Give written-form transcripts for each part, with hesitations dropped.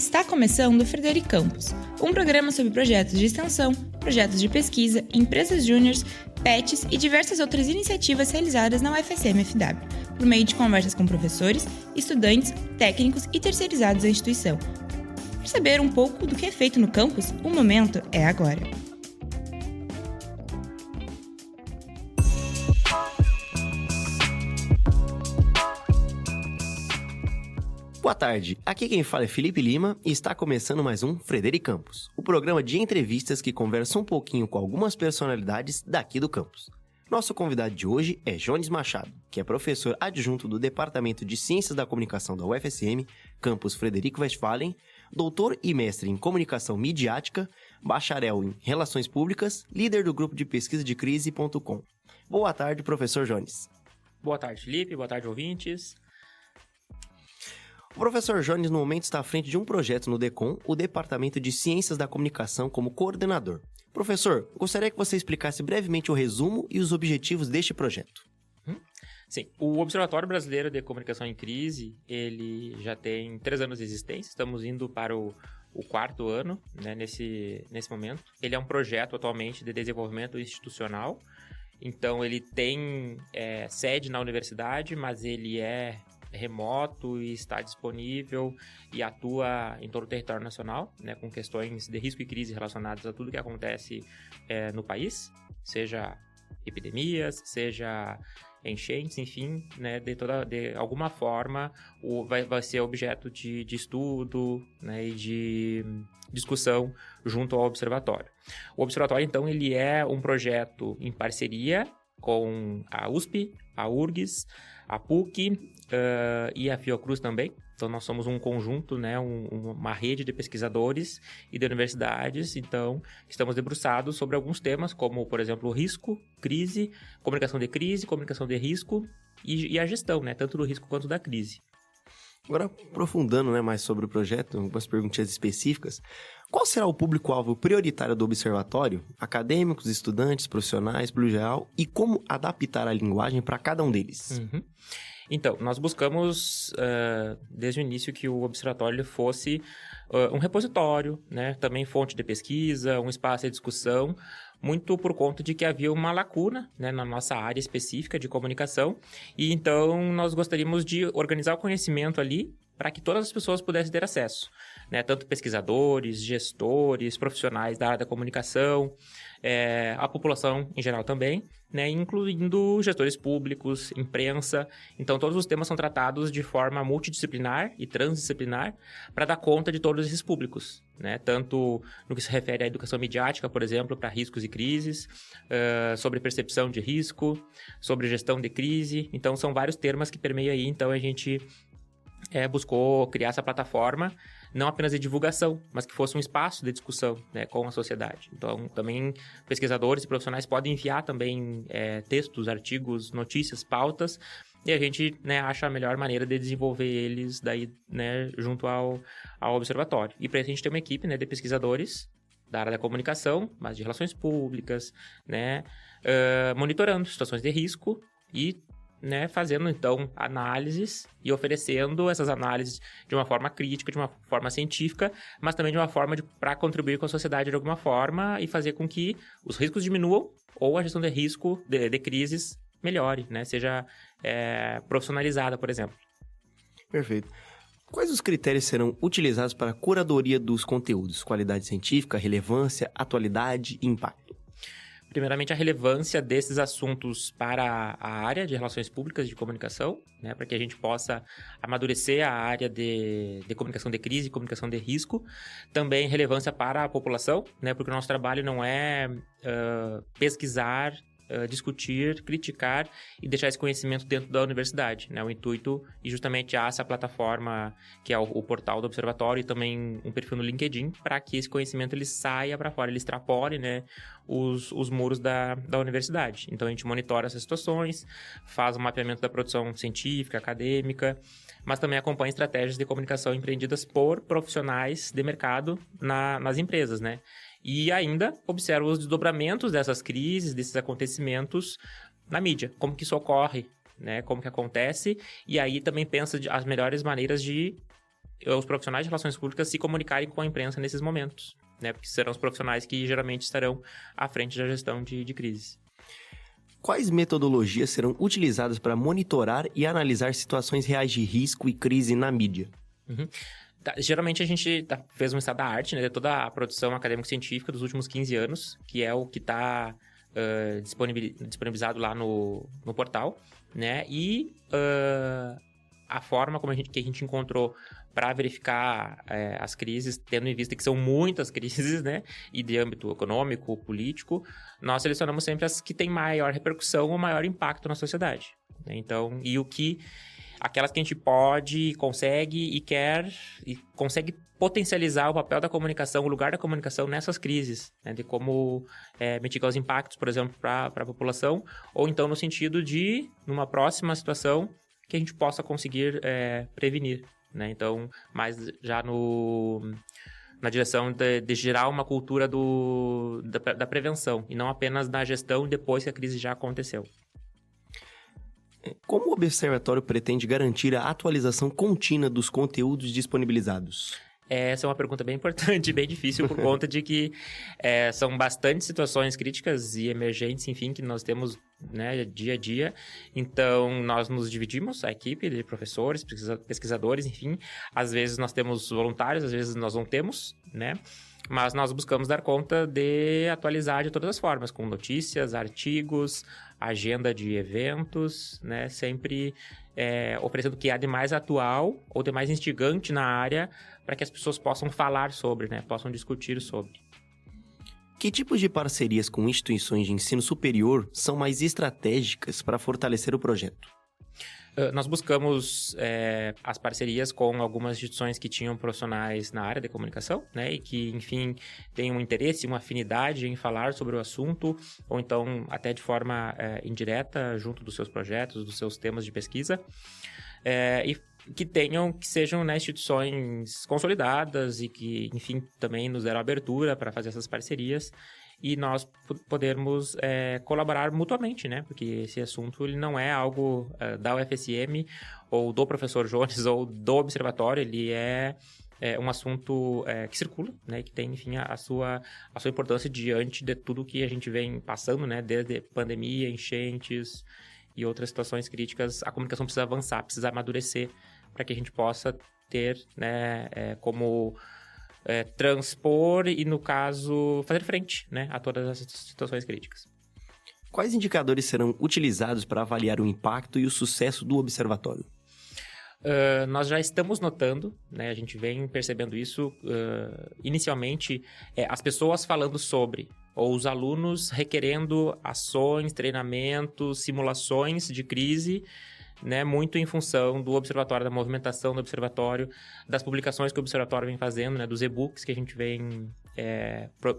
Está começando o Frederic Campus, um programa sobre projetos de extensão, projetos de pesquisa, empresas júniores, PETs e diversas outras iniciativas realizadas na UFSM-FW, por meio de conversas com professores, estudantes, técnicos e terceirizados da instituição. Para saber um pouco do que é feito no campus, o momento é agora. Boa tarde, aqui quem fala é Felipe Lima e está começando mais um Frederic Campus, o programa de entrevistas que conversa um pouquinho com algumas personalidades daqui do campus. Nosso convidado de hoje é Jones Machado, que é professor adjunto do Departamento de Ciências da Comunicação da UFSM, campus Frederico Westphalen, doutor e mestre em Comunicação Midiática, bacharel em Relações Públicas, líder do grupo de pesquisa de crise.com. Boa tarde, professor Jones. Boa tarde, Felipe. Boa tarde, ouvintes. O professor Jones, no momento, está à frente de um projeto no DECOM, o Departamento de Ciências da Comunicação, como coordenador. Professor, gostaria que você explicasse brevemente o resumo e os objetivos deste projeto. Sim, o Observatório Brasileiro de Comunicação em Crise, ele já tem 3 anos de existência, estamos indo para o 4º ano, né, nesse momento. Ele é um projeto atualmente de desenvolvimento institucional, então ele tem sede na universidade, mas ele é remoto e está disponível e atua em todo o território nacional, né, com questões de risco e crise relacionadas a tudo que acontece no país, seja epidemias, seja enchentes, enfim, né, de alguma forma vai ser objeto de estudo, né, e de discussão junto ao observatório. O observatório, então, ele é um projeto em parceria com a USP, a URGS, a PUC e a Fiocruz também. Então, nós somos um conjunto, né, uma rede de pesquisadores e de universidades. Então, estamos debruçados sobre alguns temas, como, por exemplo, risco, crise, comunicação de risco e a gestão, né, tanto do risco quanto da crise. Agora, aprofundando, né, mais sobre o projeto, algumas perguntinhas específicas. Qual será o público-alvo prioritário do observatório? Acadêmicos, estudantes, profissionais, pelo geral, e como adaptar a linguagem para cada um deles? Então, nós buscamos, desde o início, que o observatório fosse um repositório, né, também fonte de pesquisa, um espaço de discussão, muito por conta de que havia uma lacuna, né, na nossa área específica de comunicação, e então nós gostaríamos de organizar o conhecimento ali para que todas as pessoas pudessem ter acesso, né, tanto pesquisadores, gestores, profissionais da área da comunicação, a população em geral também, né, incluindo gestores públicos, imprensa. Então, todos os temas são tratados de forma multidisciplinar e transdisciplinar para dar conta de todos esses públicos, né, tanto no que se refere à educação midiática, por exemplo, para riscos e crises, sobre percepção de risco, sobre gestão de crise. Então, são vários termos que permeiam aí. Então, a gente buscou criar essa plataforma, não apenas de divulgação, mas que fosse um espaço de discussão, né, com a sociedade. Então, também pesquisadores e profissionais podem enviar também textos, artigos, notícias, pautas, e a gente, né, acha a melhor maneira de desenvolver eles daí, né, junto ao observatório. E para isso a gente tem uma equipe, né, de pesquisadores da área da comunicação, mas de relações públicas, né, monitorando situações de risco e, né, fazendo, então, análises e oferecendo essas análises de uma forma crítica, de uma forma científica, mas também de uma forma para contribuir com a sociedade de alguma forma e fazer com que os riscos diminuam ou a gestão de risco, de crises, melhore, né, seja profissionalizada, por exemplo. Perfeito. Quais os critérios serão utilizados para a curadoria dos conteúdos? Qualidade científica, relevância, atualidade e impacto? Primeiramente, a relevância desses assuntos para a área de relações públicas de comunicação, né, para que a gente possa amadurecer a área de comunicação de crise e comunicação de risco. Também relevância para a população, né, porque o nosso trabalho não é pesquisar, discutir, criticar e deixar esse conhecimento dentro da universidade, né? O intuito, e justamente essa plataforma que é o portal do observatório e também um perfil no LinkedIn, para que esse conhecimento ele saia para fora, ele extrapole, né, os muros da universidade. Então a gente monitora essas situações, faz um mapeamento da produção científica, acadêmica, mas também acompanha estratégias de comunicação empreendidas por profissionais de mercado nas empresas, né? E ainda observa os desdobramentos dessas crises, desses acontecimentos na mídia, como que isso ocorre, né? Como que acontece, e aí também pensa as melhores maneiras de os profissionais de relações públicas se comunicarem com a imprensa nesses momentos, né? Porque serão os profissionais que geralmente estarão à frente da gestão de crises. Quais metodologias serão utilizadas para monitorar e analisar situações reais de risco e crise na mídia? Geralmente a gente fez um estado da arte, né, de toda a produção acadêmico-científica dos últimos 15 anos, que é o que está disponibilizado lá no portal, né? E a forma que a gente encontrou para verificar as crises, tendo em vista que são muitas crises, né? E de âmbito econômico, político, nós selecionamos sempre as que têm maior repercussão ou maior impacto na sociedade, né? Então, aquelas que a gente pode, consegue e quer, e consegue potencializar o papel da comunicação, o lugar da comunicação nessas crises, né? De como mitigar os impactos, por exemplo, para a população, ou então no sentido de, numa próxima situação, que a gente possa conseguir prevenir, né? Então, mais já na direção de gerar uma cultura da prevenção, e não apenas da gestão depois que a crise já aconteceu. Como o Observatório pretende garantir a atualização contínua dos conteúdos disponibilizados? Essa é uma pergunta bem importante, bem difícil, por conta de que são bastante situações críticas e emergentes, enfim, que nós temos, né, dia a dia. Então, nós nos dividimos, a equipe de professores, pesquisadores, enfim. Às vezes nós temos voluntários, às vezes nós não temos, né? Mas nós buscamos dar conta de atualizar de todas as formas, com notícias, artigos, agenda de eventos, né? Sempre oferecendo o que há de mais atual ou de mais instigante na área para que as pessoas possam falar sobre, né? Possam discutir sobre. Que tipos de parcerias com instituições de ensino superior são mais estratégicas para fortalecer o projeto? Nós buscamos as parcerias com algumas instituições que tinham profissionais na área de comunicação, né, e que, enfim, têm um interesse, uma afinidade em falar sobre o assunto, ou então até de forma indireta, junto dos seus projetos, dos seus temas de pesquisa, e que sejam, né, instituições consolidadas e que, enfim, também nos deram abertura para fazer essas parcerias, e nós podermos colaborar mutuamente, né? Porque esse assunto ele não é algo da UFSM ou do professor Jones ou do observatório, ele é um assunto que circula, né? Que tem, enfim, a sua importância diante de tudo que a gente vem passando, né? Desde pandemia, enchentes e outras situações críticas. A comunicação precisa avançar, precisa amadurecer para que a gente possa ter, né, como transpor e, no caso, fazer frente, né, a todas essas situações críticas. Quais indicadores serão utilizados para avaliar o impacto e o sucesso do observatório? Nós já estamos notando, né, a gente vem percebendo isso, inicialmente, as pessoas falando sobre, ou os alunos requerendo ações, treinamentos, simulações de crise, né, muito em função do observatório, da movimentação do observatório, das publicações que o observatório vem fazendo, né, dos e-books que a gente vem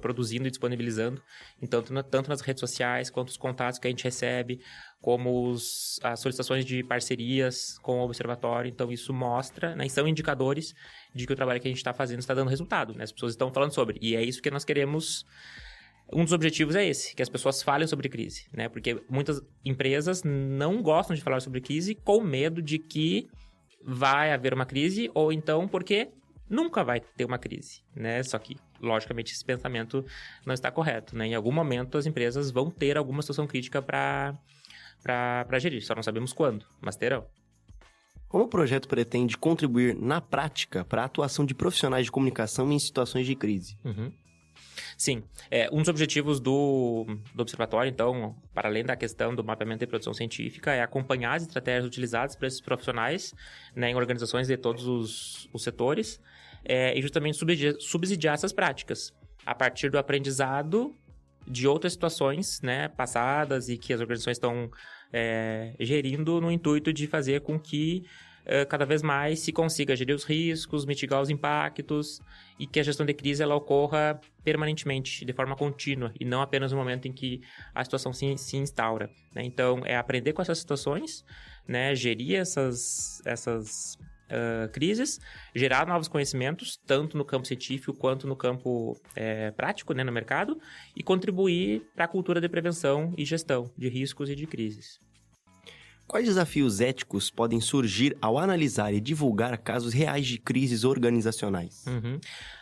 produzindo e disponibilizando, então, tanto nas redes sociais, quanto os contatos que a gente recebe, como as solicitações de parcerias com o observatório. Então, isso mostra, né, e são indicadores de que o trabalho que a gente está fazendo está dando resultado, né, as pessoas estão falando sobre, e é isso que nós queremos. Um dos objetivos é esse, que as pessoas falem sobre crise, né? Porque muitas empresas não gostam de falar sobre crise com medo de que vai haver uma crise, ou então porque nunca vai ter uma crise, né? Só que, logicamente, esse pensamento não está correto, né? Em algum momento, as empresas vão ter alguma situação crítica para gerir, só não sabemos quando, mas terão. Como o projeto pretende contribuir na prática para a atuação de profissionais de comunicação em situações de crise? Sim, um dos objetivos do observatório, então, para além da questão do mapeamento e produção científica, é acompanhar as estratégias utilizadas por esses profissionais, né, em organizações de todos os setores, e justamente subsidiar essas práticas, a partir do aprendizado de outras situações, né, passadas e que as organizações estão gerindo no intuito de fazer com que cada vez mais se consiga gerir os riscos, mitigar os impactos e que a gestão de crise ela ocorra permanentemente, de forma contínua e não apenas no momento em que a situação se instaura, né? Então, é aprender com essas situações, né? Gerir essas crises, gerar novos conhecimentos, tanto no campo científico quanto no campo prático, né, no mercado, e contribuir para a cultura de prevenção e gestão de riscos e de crises. Quais desafios éticos podem surgir ao analisar e divulgar casos reais de crises organizacionais?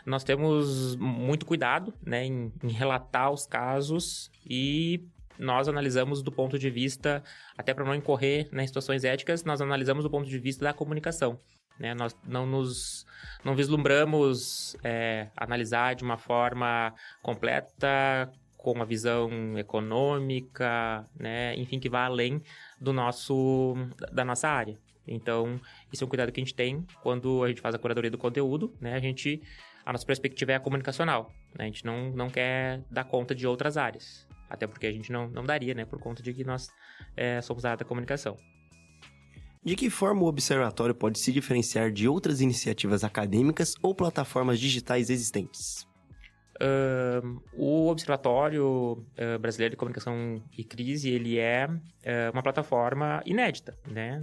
Nós temos muito cuidado, né, em relatar os casos e nós analisamos do ponto de vista, até para não incorrer em situações éticas, nós analisamos do ponto de vista da comunicação. Né? Nós não vislumbramos analisar de uma forma completa, com uma visão econômica, né? Enfim, que vá além da nossa área. Então, isso é um cuidado que a gente tem quando a gente faz a curadoria do conteúdo, né? A nossa perspectiva é a comunicacional, né? A gente não quer dar conta de outras áreas, até porque a gente não daria, né? Por conta de que nós somos da área da comunicação. De que forma o Observatório pode se diferenciar de outras iniciativas acadêmicas ou plataformas digitais existentes? O Observatório Brasileiro de Comunicação e Crise, ele é uma plataforma inédita, né?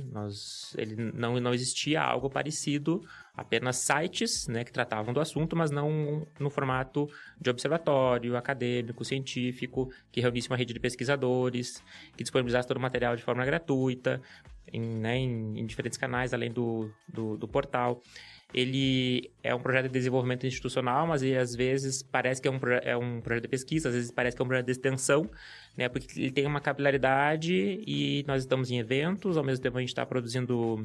Ele não existia algo parecido, apenas sites, né, que tratavam do assunto, mas não no formato de observatório acadêmico, científico, que reunisse uma rede de pesquisadores, que disponibilizasse todo o material de forma gratuita, em diferentes canais, além do portal. Ele é um projeto de desenvolvimento institucional, mas ele, às vezes parece que é um projeto de pesquisa, às vezes parece que é um projeto de extensão, né? Porque ele tem uma capilaridade e nós estamos em eventos, ao mesmo tempo a gente está produzindo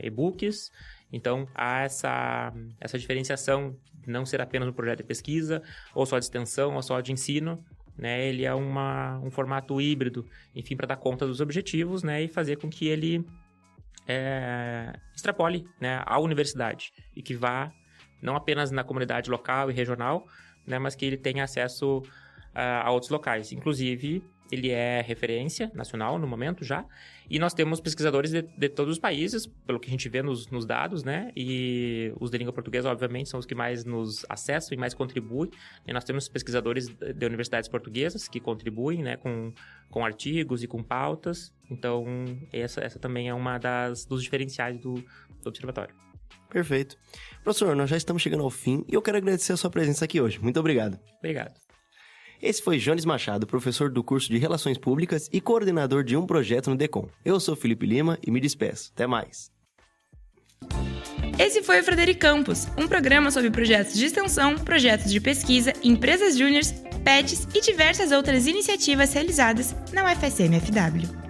e-books. Então, há essa diferenciação de não ser apenas um projeto de pesquisa, ou só de extensão, ou só de ensino, né? Ele é um formato híbrido, enfim, para dar conta dos objetivos, né? E fazer com que ele extrapole, né, à universidade e que vá não apenas na comunidade local e regional, né, mas que ele tenha acesso a outros locais. Inclusive, ele é referência nacional no momento já, e nós temos pesquisadores de todos os países, pelo que a gente vê nos dados, né, e os de língua portuguesa, obviamente, são os que mais nos acessam e mais contribuem, e nós temos pesquisadores de universidades portuguesas que contribuem, né, com artigos e com pautas, então essa também é uma dos diferenciais do Observatório. Perfeito. Professor, nós já estamos chegando ao fim e eu quero agradecer a sua presença aqui hoje. Muito obrigado. Obrigado. Esse foi Jones Machado, professor do curso de Relações Públicas e coordenador de um projeto no DECOM. Eu sou Felipe Lima e me despeço. Até mais. Esse foi o Frederic Campus, um programa sobre projetos de extensão, projetos de pesquisa, empresas júniores, PETs e diversas outras iniciativas realizadas na UFSM-FW.